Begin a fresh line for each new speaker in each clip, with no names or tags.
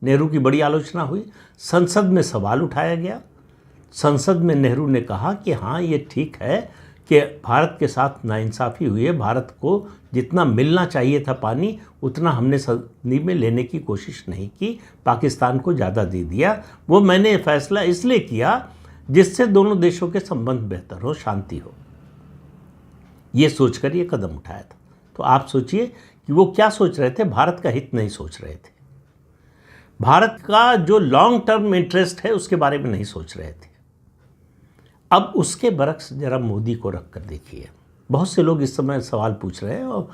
नेहरू की बड़ी आलोचना हुई, संसद में सवाल उठाया गया। संसद में नेहरू ने कहा कि हाँ, ये ठीक है कि भारत के साथ नाइंसाफ़ी हुई है, भारत को जितना मिलना चाहिए था पानी उतना हमने सदी में लेने की कोशिश नहीं की, पाकिस्तान को ज़्यादा दे दिया। वो मैंने फैसला इसलिए किया जिससे दोनों देशों के संबंध बेहतर हो, शांति हो, ये सोचकर ये कदम उठाया था। तो आप सोचिए कि वो क्या सोच रहे थे, भारत का हित नहीं सोच रहे थे, भारत का जो लॉन्ग टर्म इंटरेस्ट है उसके बारे में नहीं सोच रहे थे। अब उसके बरक्स जरा मोदी को रख कर देखिए। बहुत से लोग इस समय सवाल पूछ रहे हैं और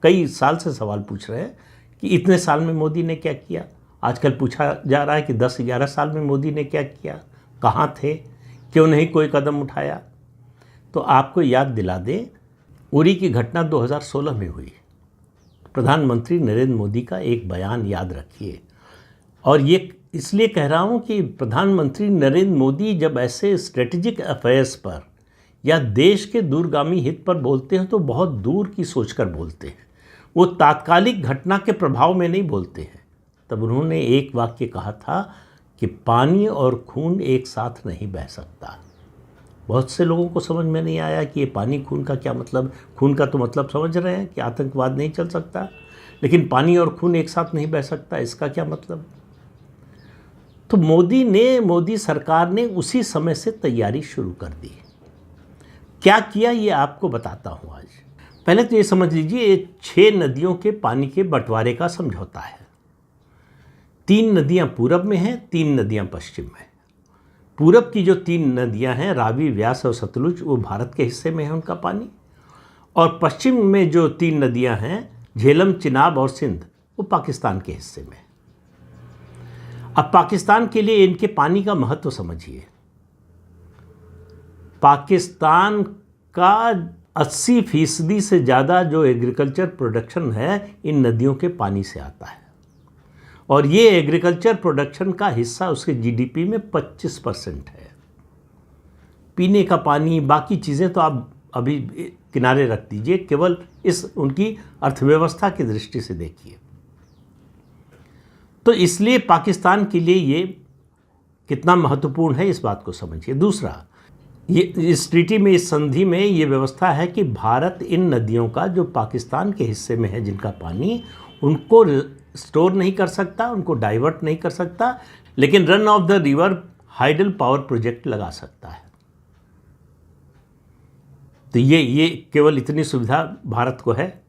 कई साल से सवाल पूछ रहे हैं कि इतने साल में मोदी ने क्या किया। आजकल पूछा जा रहा है कि 10-11 साल में मोदी ने क्या किया, कहाँ थे, क्यों नहीं कोई कदम उठाया। तो आपको याद दिला दें, उरी की घटना 2016 में हुई। प्रधानमंत्री नरेंद्र मोदी का एक बयान याद रखिए, और ये इसलिए कह रहा हूँ कि प्रधानमंत्री नरेंद्र मोदी जब ऐसे स्ट्रेटेजिक अफेयर्स पर या देश के दूरगामी हित पर बोलते हैं तो बहुत दूर की सोचकर बोलते हैं, वो तात्कालिक घटना के प्रभाव में नहीं बोलते हैं। तब उन्होंने एक वाक्य कहा था कि पानी और खून एक साथ नहीं बह सकता। बहुत से लोगों को समझ में नहीं आया कि ये पानी खून का क्या मतलब। खून का तो मतलब समझ रहे हैं कि आतंकवाद नहीं चल सकता, लेकिन पानी और खून एक साथ नहीं बह सकता, इसका क्या मतलब। तो मोदी सरकार ने उसी समय से तैयारी शुरू कर दी। क्या किया ये आपको बताता हूँ आज। पहले तो ये समझ लीजिए, ये 6 नदियों के पानी के बंटवारे का समझौता है। 3 नदियाँ पूरब में हैं, 3 नदियाँ पश्चिम में। पूरब की जो 3 नदियाँ हैं, रावी, व्यास और सतलुज, वो भारत के हिस्से में है उनका पानी। और पश्चिम में जो 3 नदियाँ हैं, झेलम, चिनाब और सिंध, वो पाकिस्तान के हिस्से में। अब पाकिस्तान के लिए इनके पानी का महत्व समझिए। पाकिस्तान का 80% से ज़्यादा जो एग्रीकल्चर प्रोडक्शन है इन नदियों के पानी से आता है, और ये एग्रीकल्चर प्रोडक्शन का हिस्सा उसके जीडीपी में 25% है। पीने का पानी, बाकी चीज़ें तो आप अभी किनारे रख दीजिए, केवल इस उनकी अर्थव्यवस्था की दृष्टि से देखिए। तो इसलिए पाकिस्तान के लिए ये कितना महत्वपूर्ण है, इस बात को समझिए। दूसरा, ये इस ट्रीटी में, इस संधि में ये व्यवस्था है कि भारत इन नदियों का जो पाकिस्तान के हिस्से में है जिनका पानी, उनको स्टोर नहीं कर सकता, उनको डाइवर्ट नहीं कर सकता, लेकिन run of the river hydel power project लगा सकता है। तो ये केवल इतनी सुविधा भारत को है।